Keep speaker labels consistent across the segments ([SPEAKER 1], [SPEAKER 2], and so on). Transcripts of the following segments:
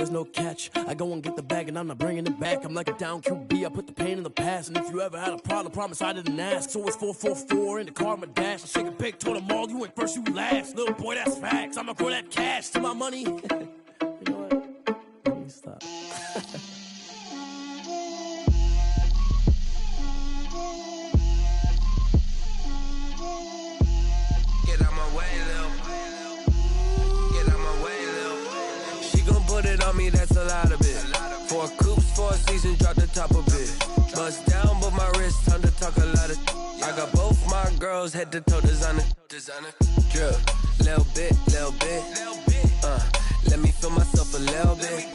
[SPEAKER 1] there's no catch. I go and get the bag and I'm not bringing it back. I'm like a down QB, I put the pain in the past. And if you ever had a problem, promise I didn't ask. So it's 444 in the car, my dash. I shake a big, told them all, you ain't first, you last. Little boy, that's facts. I'ma grow that cash to my money. You know what? Let me stop.
[SPEAKER 2] Get out my way, Lil. Get out my way, Lil. She gon' put it on me, that's a lot of it. 4 coops, 4 seasons, drop the top of it. Bust down, but my wrist, time to talk a lot of. I got both my girls, head to toe designer. Drip, little bit. Let me feel myself a little bit.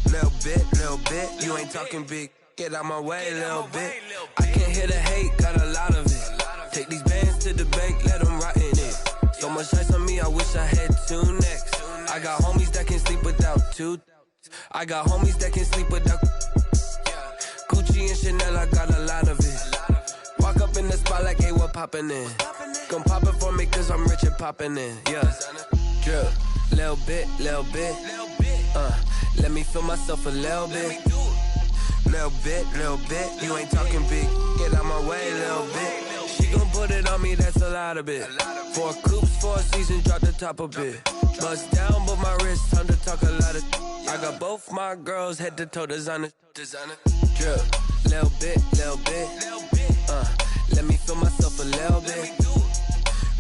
[SPEAKER 2] Little bit. You ain't talking big. Get out my way, little bit. I can't hear the hate, got a lot of it. Take these bands to the bank, let them rot in it. So much ice on me, I wish I had 2 necks. I got homies that can sleep without 2. I got homies that can sleep without Gucci and Chanel, I got a lot of it. Walk up in the spot like, hey, what poppin' in? Gon' pop it for me cause I'm rich and poppin' in. Yeah, drip, little bit. Let me feel myself a little bit. Little bit. You ain't talking big. Get out my way, little bit. She gon' put it on me, that's a lot of it. 4 coops, 4 seasons, drop the top a bit. Bust down, but my wrist, time to talk a lot of. I got both my girls, head to toe designer. Drip, little bit. Let me feel myself a little bit.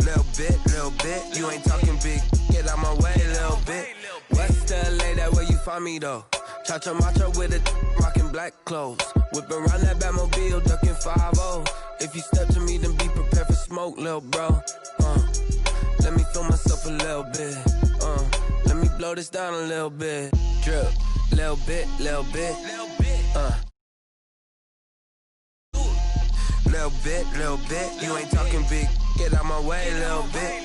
[SPEAKER 2] Little bit. You ain't talking big. Get out my way, little bit. West LA, that where you find me though. Cha-cha matcha with it, rockin' black clothes. Whippin' around that Batmobile, duckin' 5-0. If you step to me, then be prepared for smoke, lil' bro. Let me feel myself a little bit. Let me blow this down a little bit. Drip, little bit. Little bit. You ain't talking big. Get out my way, little bit.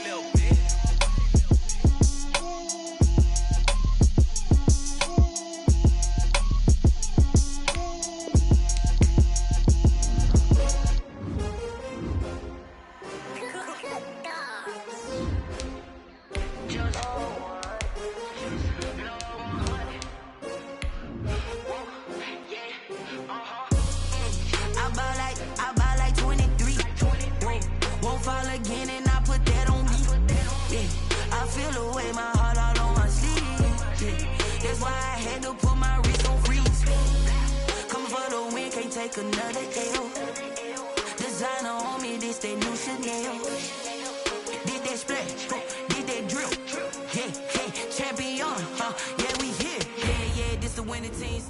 [SPEAKER 3] Another L. Designer on me, this that new Chanel. Did that splash, did that drip. Yeah, champion, yeah, we here. Yeah, this the winning team.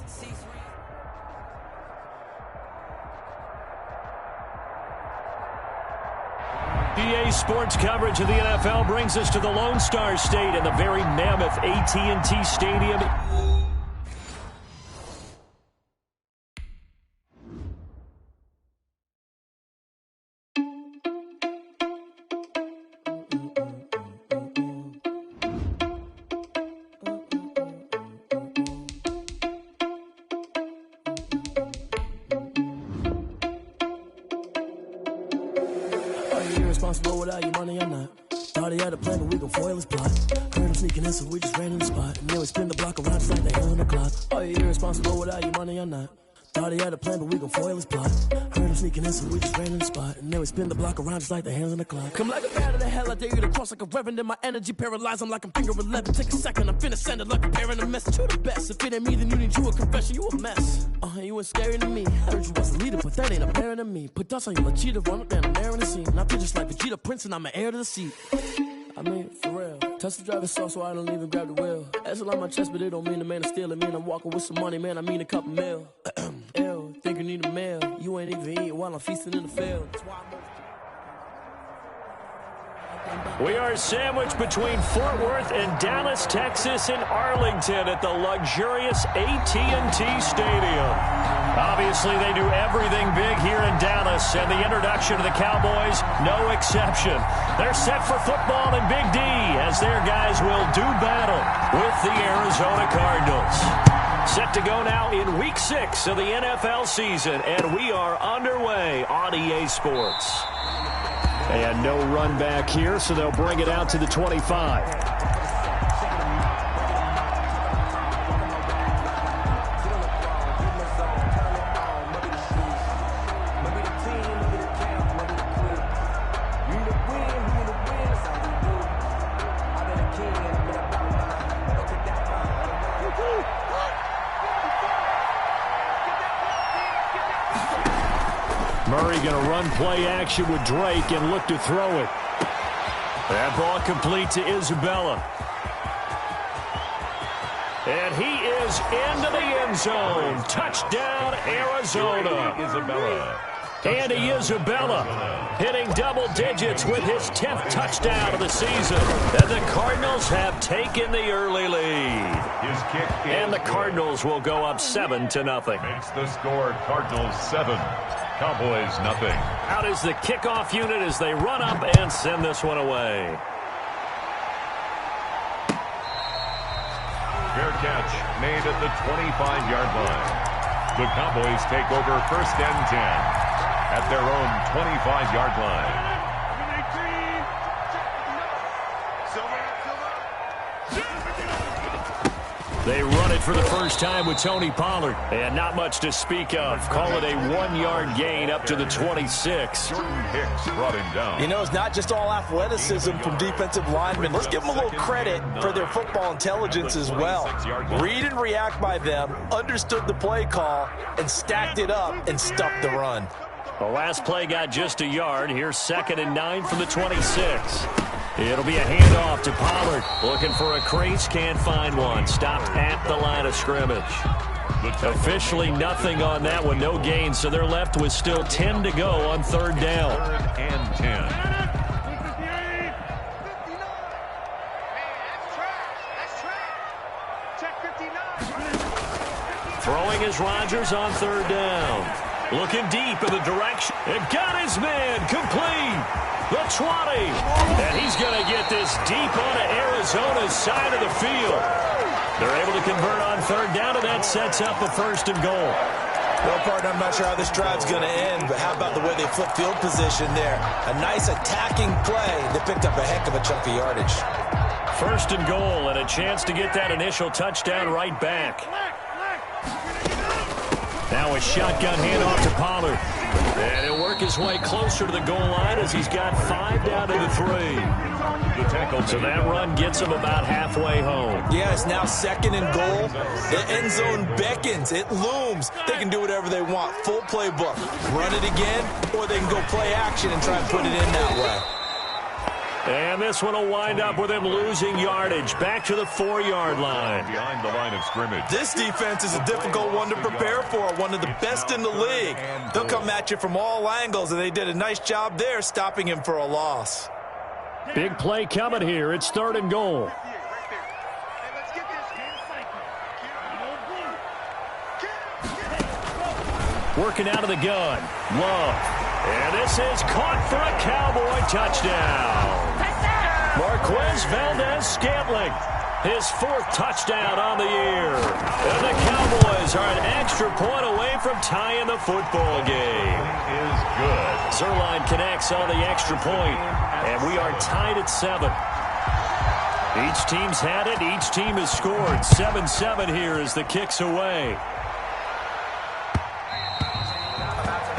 [SPEAKER 4] EA Sports coverage of the NFL brings us to the Lone Star State in the very mammoth AT&T Stadium.
[SPEAKER 1] Irresponsible without your money, I'm not. Thought he had a plan, but we gon' foil his plot. Heard him sneaking in, so we just ran in the spot. And then we spin the block around just like the hell in the clock. Are you irresponsible without your money, I'm not. Thought he had a plan, but we gon' foil his plot. Heard him sneaking in, so we just ran in the spot. And then we spin the block around just like the hands on the clock. Come like a bat of the hell, I dare you to cross like a reverend. In my energy paralyzed, I'm like I'm finger 11. Take a second, I'm finna send it like a parent a message. You the best, if it ain't me, then you need you a confession. You a mess, you ain't scary to me. Heard you was a leader, but that ain't apparent to me. Put dust on you, cheetah, run up down the air in the scene. I feel just like Vegeta Prince, and I'm an heir to the seat. I mean, for real. Touch the driver's sauce so I don't even grab the wheel. That's on my chest, but it don't mean the man is stealing. Mean I'm walking with some money, man, I mean a couple mil. Ew, think you need a meal. You ain't even eating while I'm feasting in the field.
[SPEAKER 4] We are sandwiched between Fort Worth and Dallas, Texas, and Arlington at the luxurious AT&T Stadium. Obviously, they do everything big here in Dallas, and the introduction to the Cowboys, no exception. They're set for football in Big D, as their guys will do battle with the Arizona Cardinals. Set to go now in Week 6 of the NFL season, and we are underway on EA Sports. And no run back here, so they'll bring it out to the 25. Murray going to run play action with Drake and look to throw it. That ball complete to Isabella. And he is into the end zone. Touchdown, Arizona. Andy Isabella hitting double digits with his 10th touchdown of the season. And the Cardinals have taken the early lead. And the Cardinals will go up 7-0.
[SPEAKER 5] Makes the score Cardinals 7, Cowboys nothing.
[SPEAKER 4] Out is the kickoff unit as they run up and send this one away.
[SPEAKER 5] Fair catch made at the 25-yard line. The Cowboys take over 1st and 10 at their own 25-yard line.
[SPEAKER 4] They run it for the first time with Tony Pollard. And not much to speak of. Call it a 1-yard gain up to the 26.
[SPEAKER 5] Jordan Hicks brought him down.
[SPEAKER 6] You know, it's not just all athleticism from defensive linemen. Let's give them a little credit for their football intelligence as well. Read and react by them, understood the play call, and stacked it up and stuffed the run.
[SPEAKER 4] The last play got just a yard. Here's 2nd and 9 from the 26. It'll be a handoff to Pollard. Looking for a crease, can't find one. Stopped at the line of scrimmage. Officially nothing on that one, no gain, so they're left with still 10 to go on 3rd down.
[SPEAKER 5] 3rd and 10.
[SPEAKER 4] Throwing is Rodgers on 3rd down. Looking deep in the direction. And got his man complete. The 20. And he's going to get this deep onto Arizona's side of the field. They're able to convert on 3rd down, and that sets up a 1st and goal.
[SPEAKER 6] Well, partner, I'm not sure how this drive's going to end, but how about the way they flip field position there? A nice attacking play that picked up a heck of a chunk of yardage.
[SPEAKER 4] 1st and goal, and a chance to get that initial touchdown right back. Now a shotgun handoff to Pollard. And he'll work his way closer to the goal line as he's got 5 down to the 3.
[SPEAKER 5] The tackle.
[SPEAKER 4] So that run gets him about halfway home.
[SPEAKER 6] Yeah, it's now 2nd and goal. The end zone beckons. It looms. They can do whatever they want. Full playbook. Run it again, or they can go play action and try and put it in that way.
[SPEAKER 4] And this one will wind up with him losing yardage. Back to the 4-yard line.
[SPEAKER 5] Behind the line of scrimmage.
[SPEAKER 6] This defense is a difficult one to prepare for. One of the best in the league. They'll come at you from all angles, and they did a nice job there stopping him for a loss.
[SPEAKER 4] Big play coming here. It's 3rd and goal. Working out of the gun. Love. And this is caught for a Cowboy touchdown. Marquez Valdez-Scantling, his 4th touchdown on the year. And the Cowboys are an extra point away from tying the football game.
[SPEAKER 5] Is good.
[SPEAKER 4] Zerline connects on the extra point, and we are tied at 7. Each team's had it. Each team has scored. 7-7 here as the kick's away.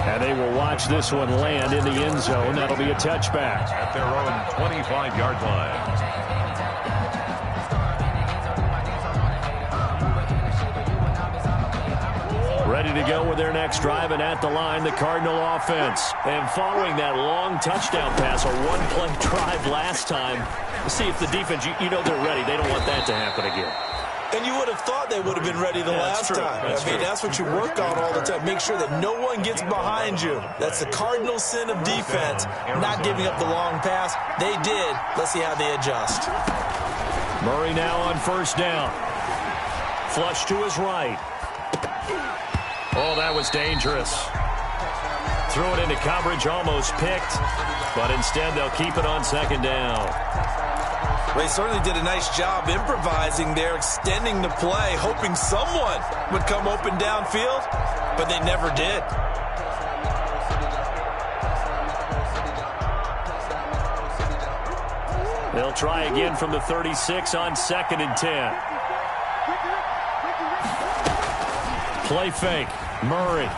[SPEAKER 4] And they will watch this one land in the end zone. That'll be a touchback.
[SPEAKER 5] At their own 25-yard line.
[SPEAKER 4] Ready to go with their next drive, and at the line, the Cardinal offense. And following that long touchdown pass, a 1-play drive last time, see if the defense, you know they're ready. They don't want that to happen again.
[SPEAKER 6] And you would have thought they would have been ready the last time. I mean, that's what you work on all the time. Make sure that no one gets behind you. That's the cardinal sin of defense, not giving up the long pass. They did. Let's see how they adjust.
[SPEAKER 4] Murray now on 1st down. Flush to his right. Oh, that was dangerous. Threw it into coverage, almost picked. But instead, they'll keep it on 2nd down.
[SPEAKER 6] They certainly did a nice job improvising there, extending the play, hoping someone would come open downfield, but they never did.
[SPEAKER 4] They'll try again from the 36 on 2nd and 10. Play fake. Murray.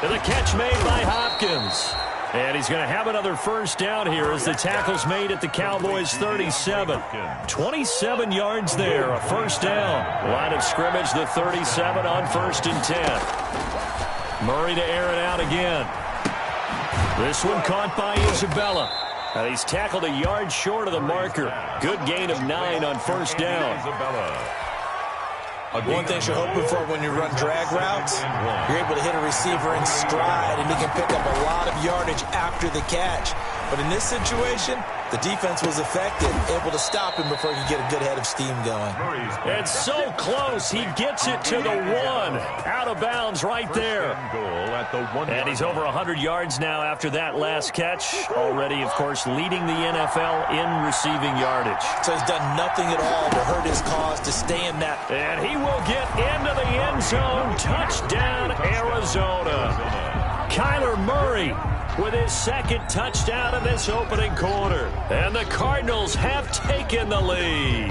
[SPEAKER 4] And the catch made by Hopkins. And he's going to have another 1st down here as the tackle's made at the Cowboys' 37. 27 yards there, a 1st down. Line of scrimmage, the 37 on 1st and 10. Murray to air it out again. This one caught by Isabella. And he's tackled a yard short of the marker. Good gain of 9 on first down.
[SPEAKER 6] One thing you're hoping for when you run drag routes, you're able to hit a receiver in stride, and he can pick up a lot of yardage after the catch. But in this situation, the defense was effective, able to stop him before he could get a good head of steam going.
[SPEAKER 4] It's so close. He gets it to the 1. Out of bounds right there. And he's over 100 yards now after that last catch. Already, of course, leading the NFL in receiving yardage.
[SPEAKER 6] So he's done nothing at all to hurt his cause, to stay in that.
[SPEAKER 4] And he will get into the end zone. Touchdown, Arizona. Kyler Murray with his second touchdown in this opening quarter. And the Cardinals have taken the lead.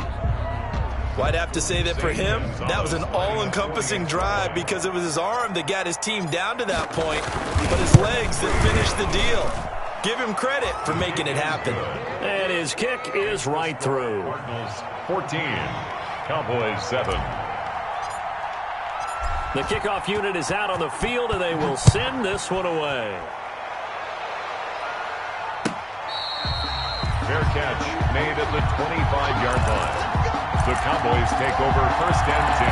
[SPEAKER 6] Well, I'd have to say that for him, that was an all-encompassing drive because it was his arm that got his team down to that point, but his legs that finished the deal. Give him credit for making it happen.
[SPEAKER 4] And his kick is right through.
[SPEAKER 5] 14, Cowboys 7.
[SPEAKER 4] The kickoff unit is out on the field, and they will send this one away.
[SPEAKER 5] Fair catch made at the 25-yard line. The Cowboys take over first and 10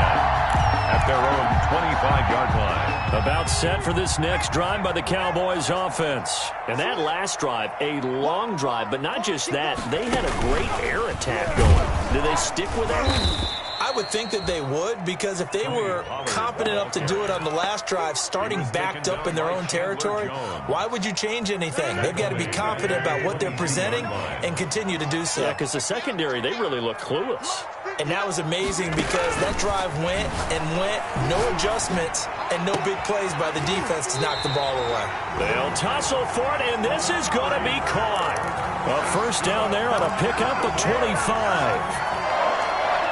[SPEAKER 5] at their own 25-yard line.
[SPEAKER 4] About set for this next drive by the Cowboys offense. And that last drive, a long drive, but not just that. They had a great air attack going. Do they stick with that?
[SPEAKER 6] I would think that they would, because if they were competent enough to do it on the last drive, starting backed up in their own territory, why would you change anything? They've got to be confident about what they're presenting and continue to do so.
[SPEAKER 4] Yeah, because the secondary, they really look clueless.
[SPEAKER 6] And that was amazing because that drive went and went, no adjustments, and no big plays by the defense to knock the ball away.
[SPEAKER 4] They'll tussle for it, and this is going to be caught. A first down there on a pickup of 25.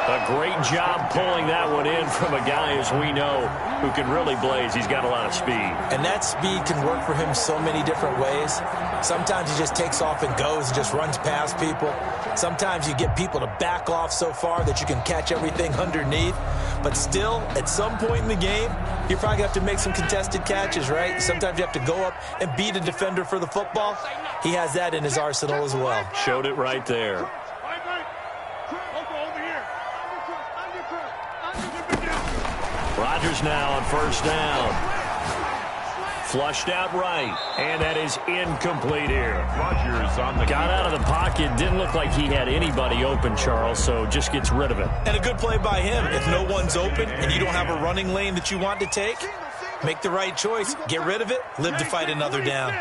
[SPEAKER 4] A great job pulling that one in from a guy, as we know, who can really blaze. He's got a lot of speed.
[SPEAKER 6] And that speed can work for him so many different ways. Sometimes he just takes off and goes and just runs past people. Sometimes you get people to back off so far that you can catch everything underneath. But still, at some point in the game, you're probably going to have to make some contested catches, right? Sometimes you have to go up and beat a defender for the football. He has that in his arsenal as well.
[SPEAKER 4] Showed it right there. Rodgers now on first down. Flushed out right, and that is incomplete here.
[SPEAKER 5] Rodgers on the
[SPEAKER 4] got out of the pocket. Didn't look like he had anybody open, Charles, so just gets rid of it.
[SPEAKER 6] And a good play by him. If no one's open and you don't have a running lane that you want to take, make the right choice. Get rid of it. Live to fight another down.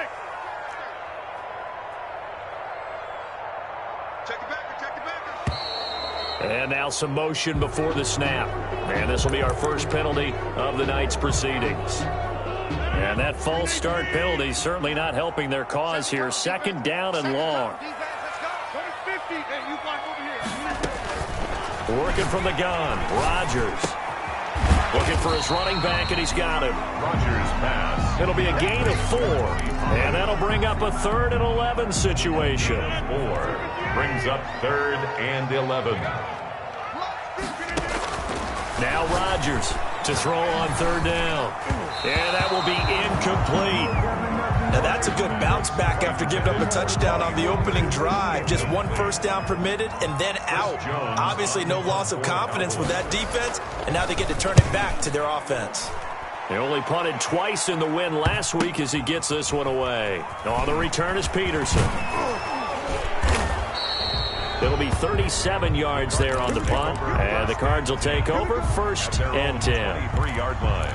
[SPEAKER 4] And now some motion before the snap. And this will be our first penalty of the night's proceedings. And that false start penalty certainly not helping their cause here. Second down and long. Working from the gun. Rodgers. Looking for his running back, and he's got him.
[SPEAKER 5] Rodgers pass.
[SPEAKER 4] It'll be a gain of 4. And that'll bring up a 3rd and 11 situation.
[SPEAKER 5] 4 brings up 3rd and 11.
[SPEAKER 4] Now Rodgers to throw on 3rd down. And that will be incomplete.
[SPEAKER 6] Now that's a good bounce back after giving up a touchdown on the opening drive. Just 1 first down permitted and then out. Obviously no loss of confidence with that defense, and now they get to turn it back to their offense.
[SPEAKER 4] They only punted twice in the win last week as he gets this one away. On the return is Peterson. It'll be 37 yards there on the punt, and the Cards will take over 1st and 10.
[SPEAKER 5] 3-yard line.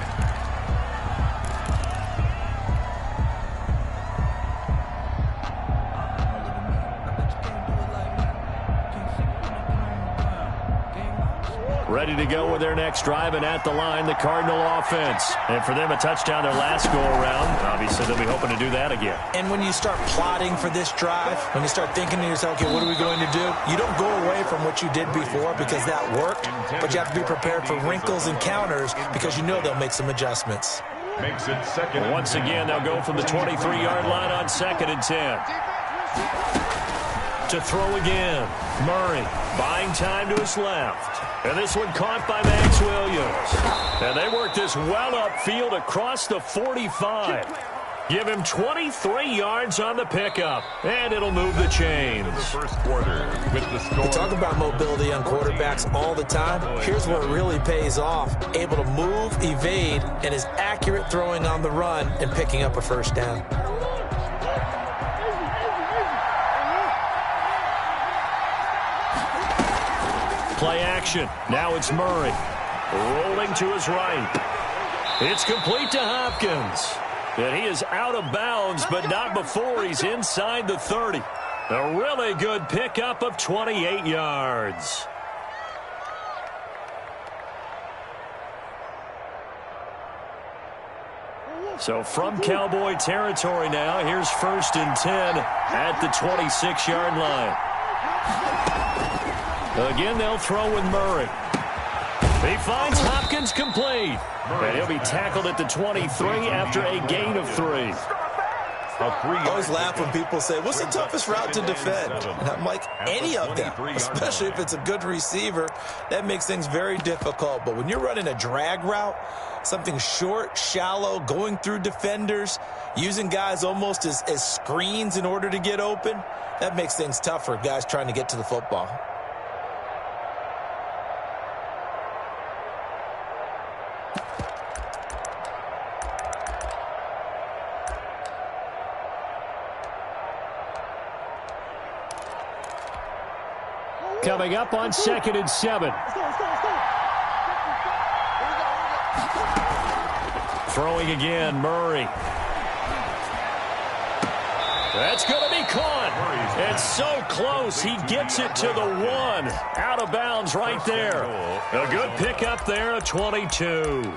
[SPEAKER 4] Ready to go with their next drive, and at the line, the Cardinal offense. And for them, a touchdown their last go-around. Obviously, they'll be hoping to do that again.
[SPEAKER 6] And when you start plotting for this drive, when you start thinking to yourself, okay, what are we going to do? You don't go away from what you did before because that worked, but you have to be prepared for wrinkles and counters because you know they'll make some adjustments.
[SPEAKER 5] Makes it 2nd.
[SPEAKER 4] Once again, they'll go from the 23-yard line on 2nd and 10. To throw again. Murray buying time to his left. And this one caught by Max Williams. And they work this well upfield across the 45. Give him 23 yards on the pickup, and it'll move the chains.
[SPEAKER 5] The first quarter with the score.
[SPEAKER 6] We talk about mobility on quarterbacks all the time. Here's where it really pays off. Able to move, evade, and is accurate throwing on the run and picking up a first down.
[SPEAKER 4] Play action. Now it's Murray. Rolling to his right. It's complete to Hopkins. And he is out of bounds, but not before he's inside the 30. A really good pickup of 28 yards. So from Cowboy territory now, here's 1st and 10 at the 26-yard line. Again, they'll throw with Murray. He finds Hopkins complete. And he'll be tackled at the 23 after a gain of 3.
[SPEAKER 6] I always laugh when people say, what's the toughest route to defend? And I'm like, any of them, especially if it's a good receiver. That makes things very difficult. But when you're running a drag route, something short, shallow, going through defenders, using guys almost as screens in order to get open, that makes things tough for guys trying to get to the football.
[SPEAKER 4] Coming up on 2nd and 7. Throwing again, Murray. That's going to be caught. It's so close, he gets it to the 1. Out of bounds right there. A good pickup there, a 22.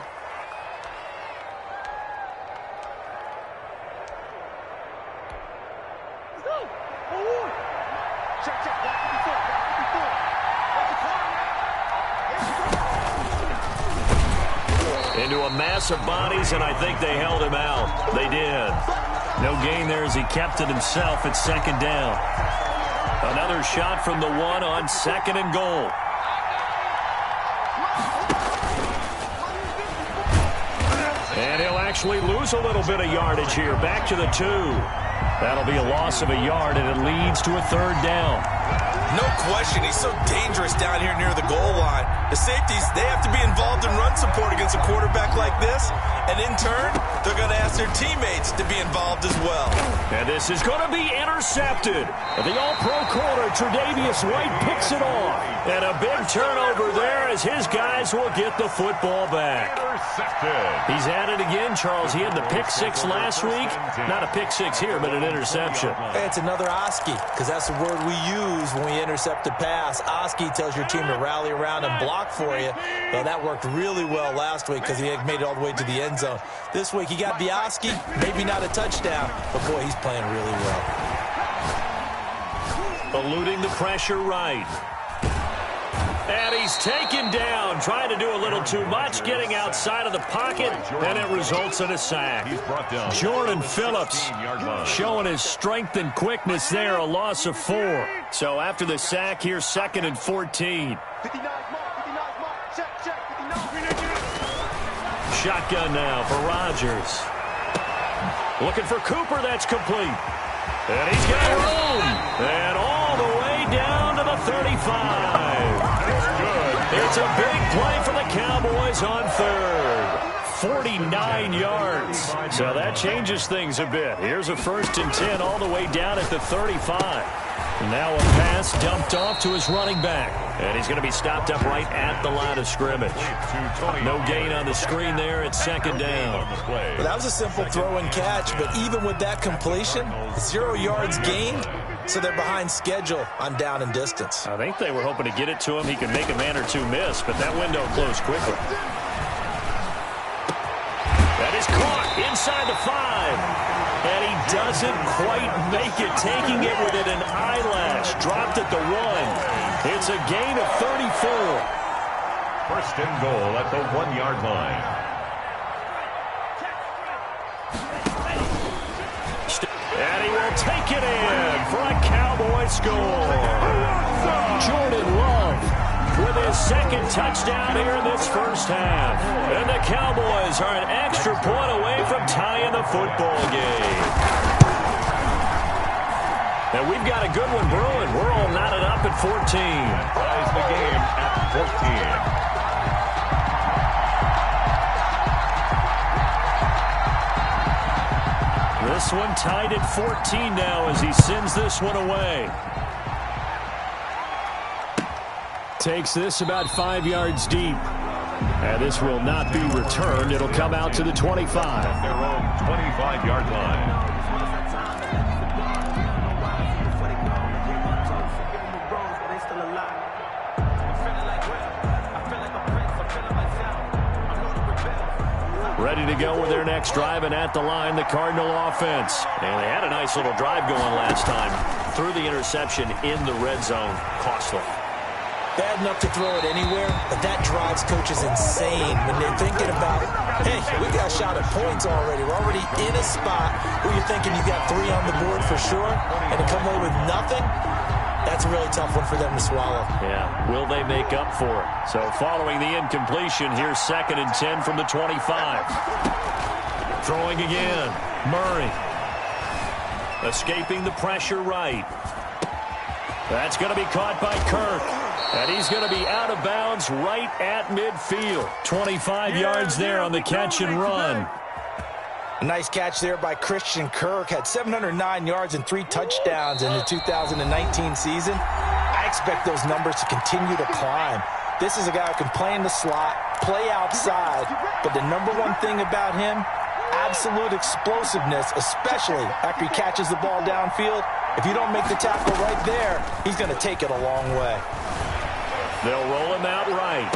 [SPEAKER 4] Into a mass of bodies, and I think they held him out. They did. No gain there as he kept it himself at 2nd down. Another shot from the 1 on 2nd and goal. And he'll actually lose a little bit of yardage here. Back to the 2. That'll be a loss of a yard, and it leads to a 3rd down.
[SPEAKER 6] No question, he's so dangerous down here near the goal line. The safeties, they have to be involved in run support against a quarterback like this. And in turn, they're going to ask their teammates to be involved as well.
[SPEAKER 4] And this is going to be intercepted. The all-pro corner, Tre'Davious White, picks it off. And a big turnover there as his guys will get the football back. He's at it again, Charles. He had the pick 6 last week. Not a pick 6 here, but an interception.
[SPEAKER 6] Hey, it's another Oski, because that's the word we use when we intercept a pass. Oski tells your team to rally around and block for you. Well, that worked really well last week because he had made it all the way to the end zone. This week, he got the Oski, maybe not a touchdown, but boy, he's playing really well.
[SPEAKER 4] Eluding the pressure right. And he's taken down, trying to do a little too much, getting outside of the pocket, and it results in a sack. Jordan Phillips showing his strength and quickness there, a loss of 4. So after the sack, here's 2nd and 14. Shotgun now for Rodgers. Looking for Cooper, that's complete. And he's got room. And all the way down to the 35. It's a big play for the Cowboys on 3rd. 49 yards. So that changes things a bit. Here's a 1st and 10 all the way down at the 35. Now a pass dumped off to his running back. And he's going to be stopped up right at the line of scrimmage. No gain on the screen there at 2nd down.
[SPEAKER 6] Well, that was a simple throw and catch, but even with that completion, 0 yards gained, so they're behind schedule on down and distance.
[SPEAKER 4] I think they were hoping to get it to him. He could make a man or two miss, but that window closed quickly. That is caught inside the 5. And he doesn't quite make it, taking it within an eyelash. Dropped at the 1. It's a gain of 34.
[SPEAKER 5] 1st and goal at the 1-yard line.
[SPEAKER 4] And he will take it in for a Cowboy score. Jordan Love with his second touchdown here in this first half. And the Cowboys are an extra point away from tying the football game. And we've got a good one brewing. We're all knotted up at 14.
[SPEAKER 5] Ties the game at 14.
[SPEAKER 4] This one tied at 14 now as he sends this one away. Takes this about 5 yards deep. And this will not be returned. It'll come out to the 25.
[SPEAKER 5] Their own 25-yard line.
[SPEAKER 4] Ready to go with their next drive, and at the line, the Cardinal offense. And they had a nice little drive going last time. Threw the interception in the red zone. Costly.
[SPEAKER 6] Bad enough to throw it anywhere, but that drives coaches insane when they're thinking about, hey, we got a shot at points already. We're already in a spot where you're thinking you got 3 on the board for sure, and to come away with nothing, that's a really tough one for them to swallow.
[SPEAKER 4] Yeah, will they make up for it? So following the incompletion, here's 2nd and 10 from the 25. Throwing again. Murray. Escaping the pressure right. That's going to be caught by Kirk. And he's going to be out of bounds right at midfield. 25 yards there on the catch and run.
[SPEAKER 6] A nice catch there by Christian Kirk. Had 709 yards and 3 touchdowns in the 2019 season. I expect those numbers to continue to climb. This is a guy who can play in the slot, play outside, but the number one thing about him, absolute explosiveness, especially after he catches the ball downfield. If you don't make the tackle right there, he's going to take it a long way.
[SPEAKER 4] They'll roll him out right.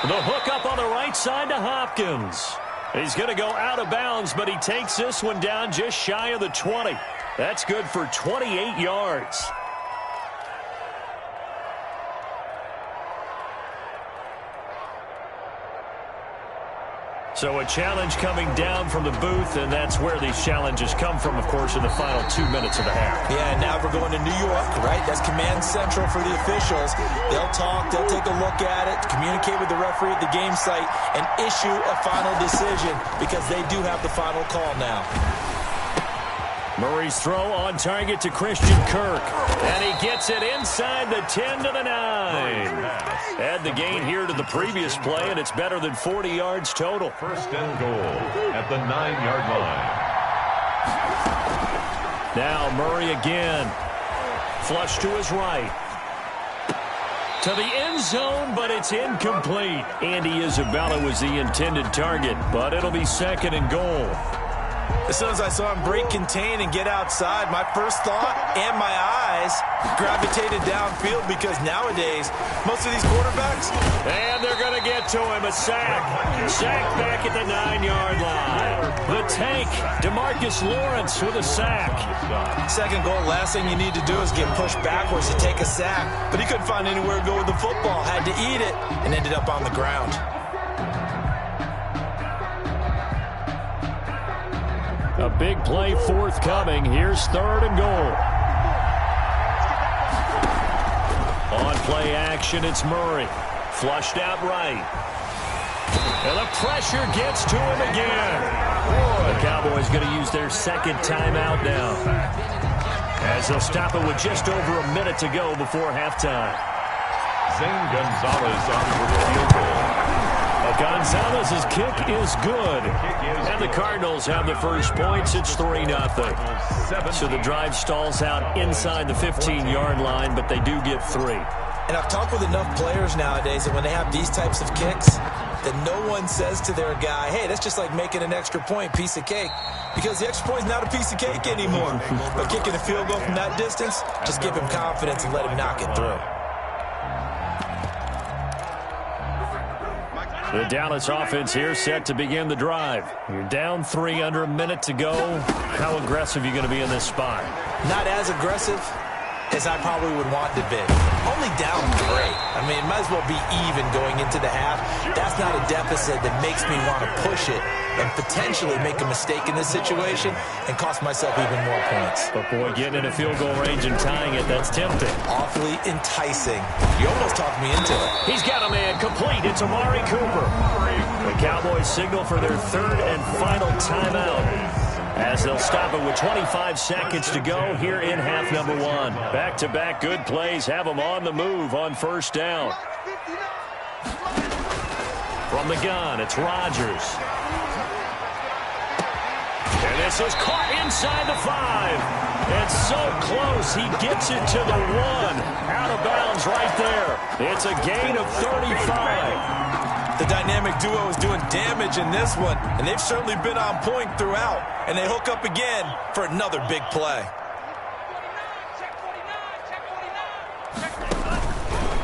[SPEAKER 4] The hook up on the right side to Hopkins. He's going to go out of bounds, but he takes this one down just shy of the 20. That's good for 28 yards. So a challenge coming down from the booth, and that's where these challenges come from, of course, in the final 2 minutes of the half.
[SPEAKER 6] Yeah, now we're going to New York, right? That's command central for the officials. They'll talk, they'll take a look at it, communicate with the referee at the game site, and issue a final decision because they do have the final call now.
[SPEAKER 4] Murray's throw on target to Christian Kirk. And he gets it inside the 10 to the 9. Add the gain here to the previous play, and it's better than 40 yards total.
[SPEAKER 5] 1st and goal at the 9-yard line.
[SPEAKER 4] Now Murray again. Flush to his right. To the end zone, but it's incomplete. Andy Isabella was the intended target, but it'll be 2nd and goal.
[SPEAKER 6] As soon as I saw him break contain and get outside, my first thought and my eyes gravitated downfield because nowadays, most of these quarterbacks...
[SPEAKER 4] And they're going to get to him, a sack. Sack back at the 9-yard line. The tank, DeMarcus Lawrence with a sack.
[SPEAKER 6] 2nd goal, last thing you need to do is get pushed backwards to take a sack. But he couldn't find anywhere to go with the football, had to eat it, and ended up on the ground.
[SPEAKER 4] A big play forthcoming. Here's 3rd and goal. On play action, it's Murray. Flushed out right. And the pressure gets to him again. The Cowboys going to use their 2nd timeout now, as they'll stop it with just over a minute to go before halftime.
[SPEAKER 5] Zane Gonzalez on for the field goal.
[SPEAKER 4] Gonzalez's kick is good. And the Cardinals have the first points. It's 3-0. So the drive stalls out inside the 15-yard line, but they do get 3.
[SPEAKER 6] And I've talked with enough players nowadays that when they have these types of kicks, that no one says to their guy, hey, that's just like making an extra point, piece of cake. Because the extra point is not a piece of cake anymore. But kicking a field goal from that distance, just give him confidence and let him knock it through.
[SPEAKER 4] The Dallas offense here set to begin the drive. You're down 3 under a minute to go. How aggressive are you going to be in this spot?
[SPEAKER 6] Not as aggressive as I probably would want to be. Only down 3. I mean, it might as well be even going into the half. That's not a deficit that makes me want to push it and potentially make a mistake in this situation and cost myself even more points.
[SPEAKER 4] But, boy, getting in a field goal range and tying it, that's tempting.
[SPEAKER 6] Awfully enticing. You almost talked me into it.
[SPEAKER 4] He's got a man complete. It's Amari Cooper. The Cowboys signal for their 3rd and final timeout, as they'll stop it with 25 seconds to go here in half number 1. Back-to-back good plays have them on the move on first down. From the gun, it's Rodgers. And this is caught inside the 5. It's so close, he gets it to the 1. Out of bounds right there. It's a gain of 35.
[SPEAKER 6] The dynamic duo is doing damage in this one, and they've certainly been on point throughout. And they hook up again for another big play.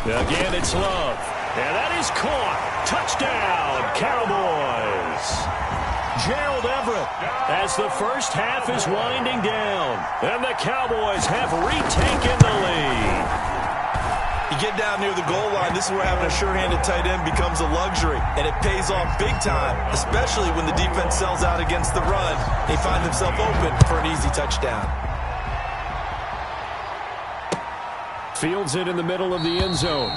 [SPEAKER 4] Again, it's Love. And that is caught. Touchdown, Cowboys. Gerald Everett as the first half is winding down. And the Cowboys have retaken the lead.
[SPEAKER 6] You get down near the goal line, this is where having a sure-handed tight end becomes a luxury, and it pays off big time, especially when the defense sells out against the run. They find themselves open for an easy touchdown.
[SPEAKER 4] Fields it in the middle of the end zone.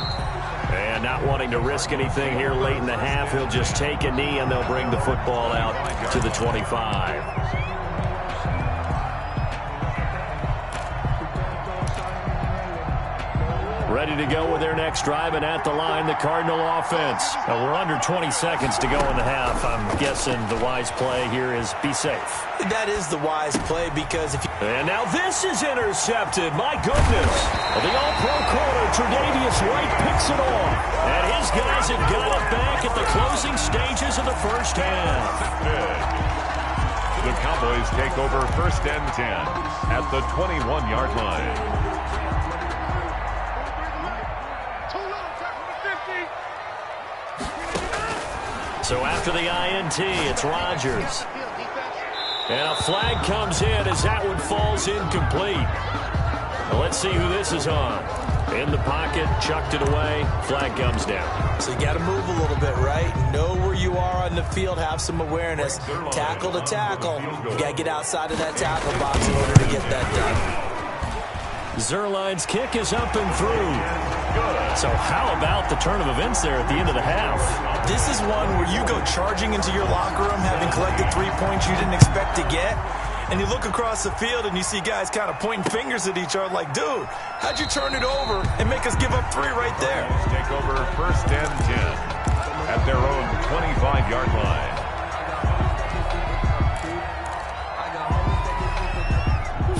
[SPEAKER 4] And not wanting to risk anything here late in the half, he'll just take a knee, and they'll bring the football out to the 25. Ready to go with their next drive, and at the line, the Cardinal offense. Now, we're under 20 seconds to go in the half. I'm guessing the wise play here is be safe.
[SPEAKER 6] That is the wise play because if you...
[SPEAKER 4] And now this is intercepted. My goodness. The all-pro corner, Tre'Davious White, picks it off. And his guys have got it back at the closing stages of the first half.
[SPEAKER 5] The Cowboys take over 1st and 10 at the 21-yard line.
[SPEAKER 4] So after the INT, it's Rodgers. And a flag comes in as that one falls incomplete. Well, let's see who this is on. In the pocket, chucked it away, flag comes down.
[SPEAKER 6] So you got to move a little bit, right? Know where you are on the field, have some awareness. Tackle to tackle. You got to get outside of that tackle box in order to get that done.
[SPEAKER 4] Zerline's kick is up and through. So how about the turn of events there at the end of the half?
[SPEAKER 6] This is one where you go charging into your locker room having collected 3 points you didn't expect to get, and you look across the field and you see guys kind of pointing fingers at each other like, dude, how'd you turn it over and make us give up 3 right there?
[SPEAKER 5] Take over 1st and 10 at their own 25-yard line.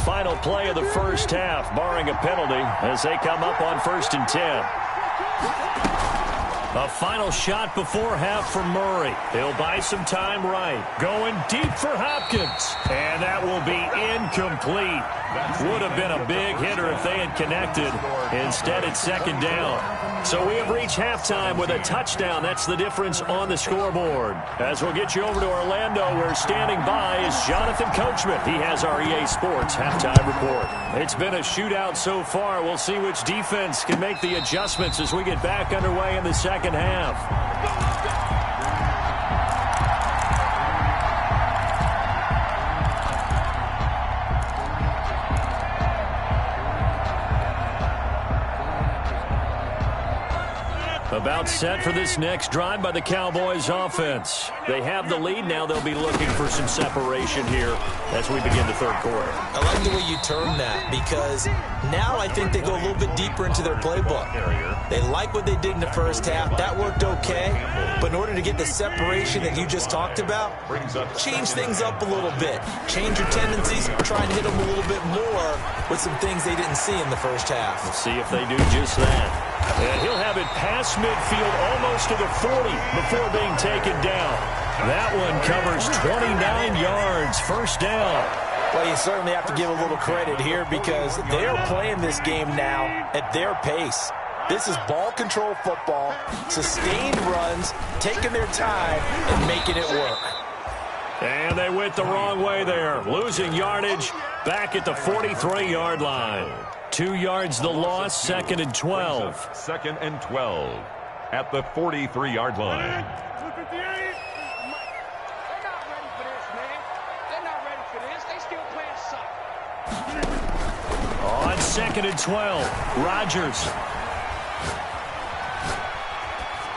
[SPEAKER 4] Final play of the first half, barring a penalty, as they come up on 1st and 10. A final shot before half from Murray. He'll buy some time right. Going deep for Hopkins. And that will be incomplete. Would have been a big hitter if they had connected. Instead, it's 2nd down. So we have reached halftime with a touchdown. That's the difference on the scoreboard. As we'll get you over to Orlando, where standing by is Jonathan Coachman. He has our EA Sports halftime report. It's been a shootout so far. We'll see which defense can make the adjustments as we get back underway in the second half. About set for this next drive by the Cowboys offense. They have the lead now. They'll be looking for some separation here as we begin the 3rd quarter.
[SPEAKER 6] I like the way you term that because now I think they go a little bit deeper into their playbook. They like what they did in the first half. That worked okay. But in order to get the separation that you just talked about, change things up a little bit. Change your tendencies. Try and hit them a little bit more with some things they didn't see in the first half.
[SPEAKER 4] We'll see if they do just that. And he'll have it past midfield almost to the 40 before being taken down. That one covers 29 yards, 1st down.
[SPEAKER 6] Well, you certainly have to give a little credit here because they're playing this game now at their pace. This is ball control football, sustained runs, taking their time and making it work.
[SPEAKER 4] And they went the wrong way there, losing yardage back at the 43-yard line. 2 yards the loss, 2nd and 12.
[SPEAKER 5] 2nd and 12 at the 43-yard line.
[SPEAKER 4] On 2nd and 12, Rodgers.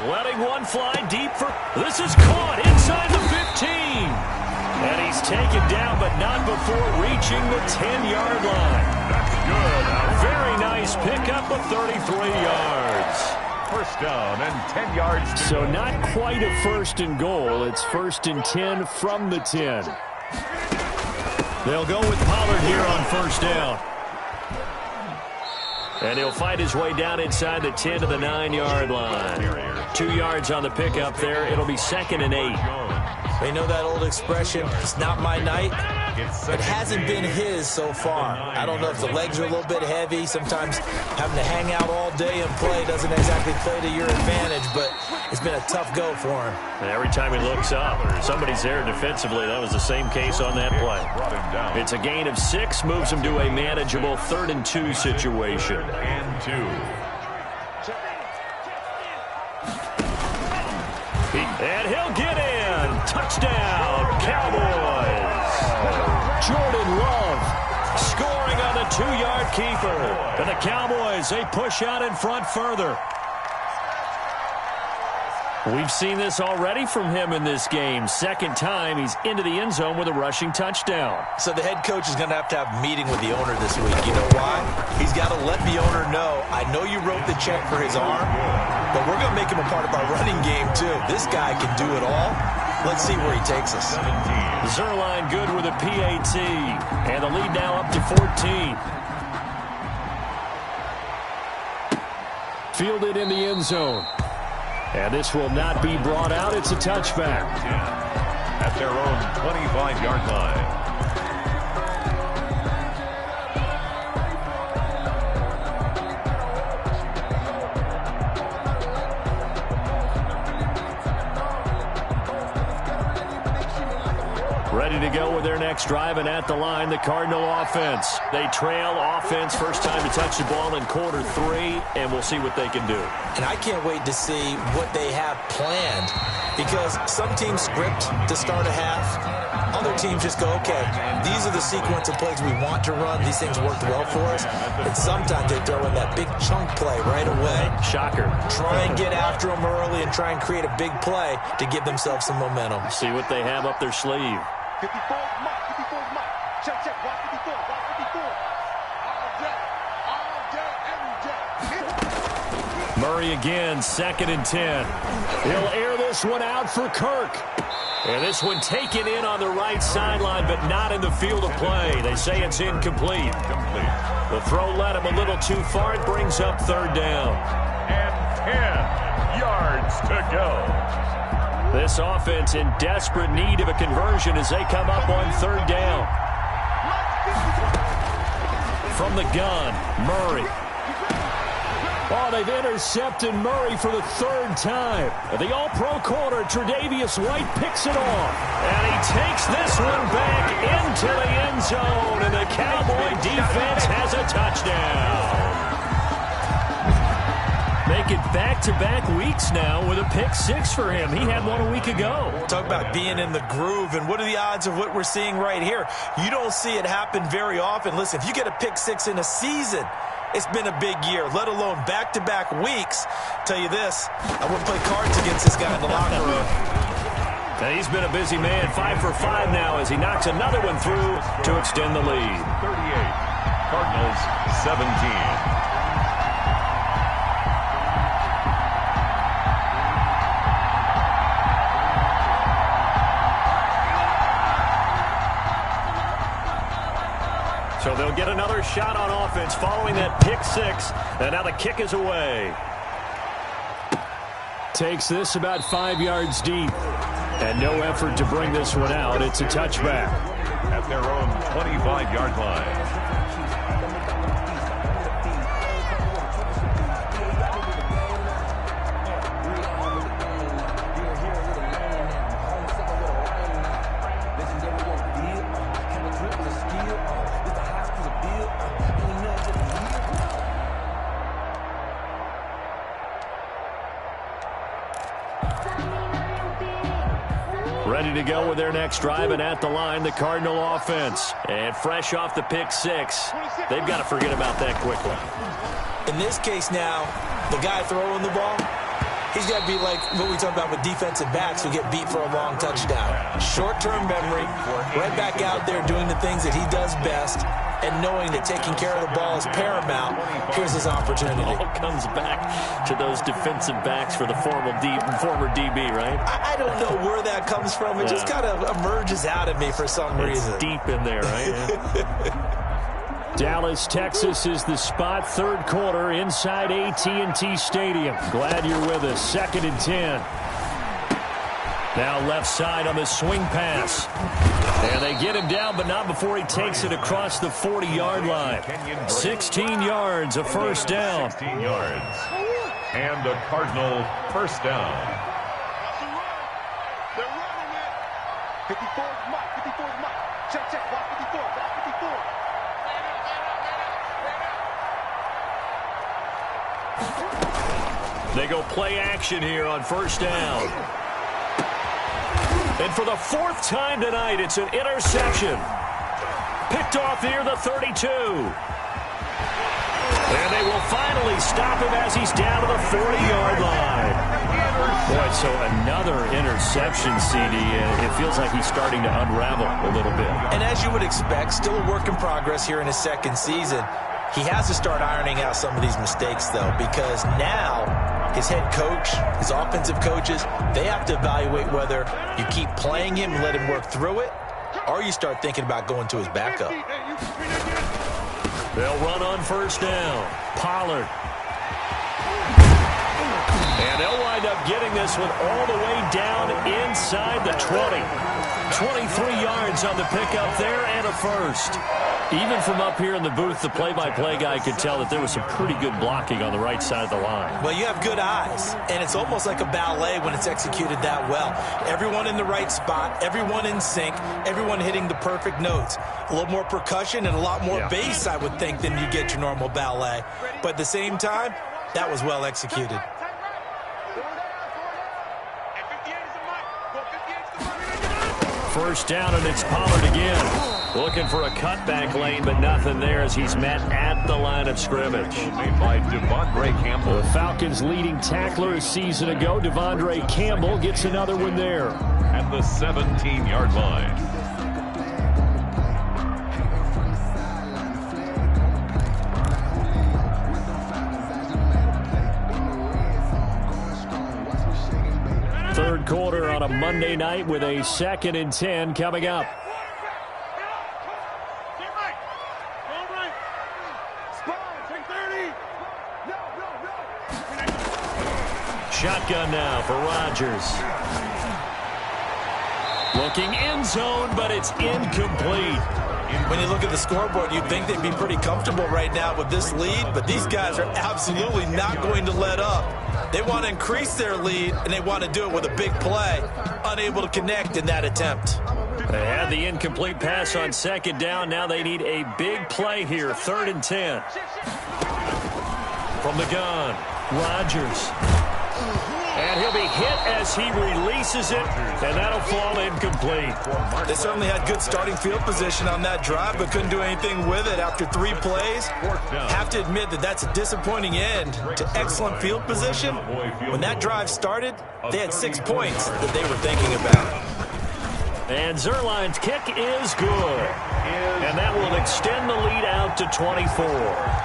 [SPEAKER 4] Letting one fly deep for... This is caught inside the 15. And he's taken down, but not before reaching the 10-yard line.
[SPEAKER 5] That's good.
[SPEAKER 4] Very nice pickup of 33 yards.
[SPEAKER 5] First down and 10 yards.
[SPEAKER 4] So not quite a 1st and goal. It's 1st and 10 from the 10. They'll go with Pollard here on 1st down. And he'll fight his way down inside the 10 to the 9-yard line. 2 yards on the pickup there. It'll be 2nd and 8.
[SPEAKER 6] They know that old expression, it's not my night. It hasn't been his so far. I don't know if the legs are a little bit heavy. Sometimes having to hang out all day and play doesn't exactly play to your advantage, but it's been a tough go for him.
[SPEAKER 4] And every time he looks up, somebody's there defensively. That was the same case on that play. It's a gain of 6, moves him to a manageable 3rd and 2 situation.
[SPEAKER 5] And 2.
[SPEAKER 4] And he'll get in. Touchdown, Cowboys. Jordan Love scoring on the 2-yard keeper. And the Cowboys, they push out in front further. We've seen this already from him in this game. 2nd time he's into the end zone with a rushing touchdown.
[SPEAKER 6] So the head coach is going to have a meeting with the owner this week. You know why? He's got to let the owner know, I know you wrote the check for his arm, but we're going to make him a part of our running game too. This guy can do it all. Let's see where he takes us.
[SPEAKER 4] Zerline good with a PAT. And the lead now up to 14. Fielded in the end zone. And this will not be brought out. It's a touchback.
[SPEAKER 5] At their own 25-yard line.
[SPEAKER 4] Ready to go with their next drive, and at the line, the Cardinal offense. They trail offense, first time to touch the ball in Q3, and we'll see what they can do.
[SPEAKER 6] And I can't wait to see what they have planned, because some teams script to start a half. Other teams just go, okay, these are the sequence of plays we want to run. These things worked well for us. And sometimes they throw in that big chunk play right away.
[SPEAKER 4] Shocker.
[SPEAKER 6] Try and get after them early and try and create a big play to give themselves some momentum.
[SPEAKER 4] See what they have up their sleeve.
[SPEAKER 7] 54 Mike, 54 Mike. Check, watch 54, watch 54. All day, every day.
[SPEAKER 4] Murray again, 2nd and 10. He'll air this one out for Kirk. And this one taken in on the right sideline, but not in the field of play. They say it's incomplete. The throw led him a little too far. It brings up 3rd down.
[SPEAKER 5] And 10 yards to go.
[SPEAKER 4] This offense in desperate need of a conversion as they come up on 3rd down. From the gun, Murray. Oh, they've intercepted Murray for the 3rd time. The All-Pro corner, Tre'Davious White, picks it off. And he takes this one back into the end zone. And the Cowboy defense has a touchdown. Make it back-to-back weeks now with a pick-6 for him. He had one a week ago.
[SPEAKER 6] Talk about being in the groove, and what are the odds of what we're seeing right here? You don't see it happen very often. Listen, if you get a pick-6 in a season, it's been a big year, let alone back-to-back weeks. Tell you this, I wouldn't play cards against this guy in the locker room.
[SPEAKER 4] And he's been a busy man, 5 for 5 now as he knocks another one through to extend the lead.
[SPEAKER 5] 38, Cardinals 17.
[SPEAKER 4] So they'll get another shot on offense following that pick-6, and now the kick is away. Takes this about 5 yards deep, and no effort to bring this one out. It's a touchback.
[SPEAKER 5] At their own 25-yard line.
[SPEAKER 4] Ready to go with their next drive, and at the line, the Cardinal offense. And fresh off the pick six, they've got to forget about that quickly.
[SPEAKER 6] In this case now, the guy throwing the ball, he's got to be like what we talk about with defensive backs who get beat for a long touchdown. Short-term memory, right back out there doing the things that he does best, and knowing that taking care of the ball is paramount. Here's his opportunity.
[SPEAKER 4] It all comes back to those defensive backs for the former DB, right?
[SPEAKER 6] I don't know where that comes from. It just kind of emerges out of me for some reason.
[SPEAKER 4] It's deep in there, right? Dallas, Texas is the spot. Third quarter inside AT&T Stadium. Glad you're with us. 2nd and 10. Now left side on the swing pass. And they get him down, but not before he takes it across the 40-yard line. 16 yards, a first down.
[SPEAKER 5] 16 yards. And the Cardinal first down.
[SPEAKER 7] They're running it. 54's Mike. 54's Mike. Check, check. Block 54. Block 54.
[SPEAKER 4] They go play action here on first down. And for the 4th time tonight, it's an interception. Picked off near the 32. And they will finally stop him as he's down to the 40-yard line. Boy, so another interception, CD. It feels like he's starting to unravel a little bit.
[SPEAKER 6] And as you would expect, still a work in progress here in his second season. He has to start ironing out some of these mistakes, though, because now his head coach, his offensive coaches, they have to evaluate whether you keep playing him and let him work through it, or you start thinking about going to his backup.
[SPEAKER 4] They'll run on first down. Pollard. And they'll wind up getting this one all the way down inside the 20. 23 yards on the pickup there and a first. Even from up here in the booth, the play-by-play guy could tell that there was some pretty good blocking on the right side of the line.
[SPEAKER 6] Well, you have good eyes, and it's almost like a ballet when it's executed that well. Everyone in the right spot, everyone in sync, everyone hitting the perfect notes. A little more percussion and a lot more bass, I would think, than you get your normal ballet. But at the same time, that was well executed.
[SPEAKER 4] First down, and it's Pollard again. Looking for a cutback lane, but nothing there as he's met at the line of scrimmage.
[SPEAKER 5] Made by Devondre Campbell.
[SPEAKER 4] The Falcons' leading tackler a season ago, Devondre Campbell, gets another one there.
[SPEAKER 5] At the 17-yard line.
[SPEAKER 4] Third quarter on a Monday night with a 2nd and 10 coming up. Shotgun now for Rodgers. Looking end zone, but it's incomplete.
[SPEAKER 6] When you look at the scoreboard, you'd think they'd be pretty comfortable right now with this lead, but these guys are absolutely not going to let up. They want to increase their lead, and they want to do it with a big play. Unable to connect in that attempt.
[SPEAKER 4] They had the incomplete pass on second down. Now they need a big play here. 3rd and 10. From the gun, Rodgers. And he'll be hit as he releases it, and that'll fall incomplete.
[SPEAKER 6] They certainly had good starting field position on that drive, but couldn't do anything with it after 3 plays. Have to admit that that's a disappointing end to excellent field position. When that drive started, they had 6 points that they were thinking about.
[SPEAKER 4] And Zerline's kick is good. And that will extend the lead out to 24.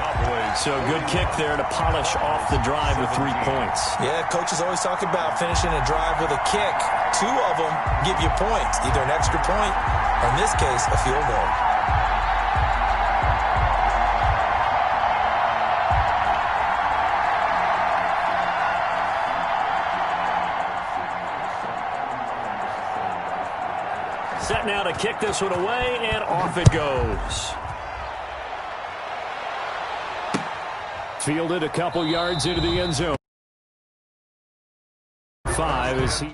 [SPEAKER 4] So good kick there to polish off the drive with 3 points.
[SPEAKER 6] Yeah, coaches always talk about finishing a drive with a kick. 2 of them give you points, either an extra point or, in this case, a field goal.
[SPEAKER 4] Set now to kick this one away, and off it goes. Fielded a couple yards into the end zone. 5 as he...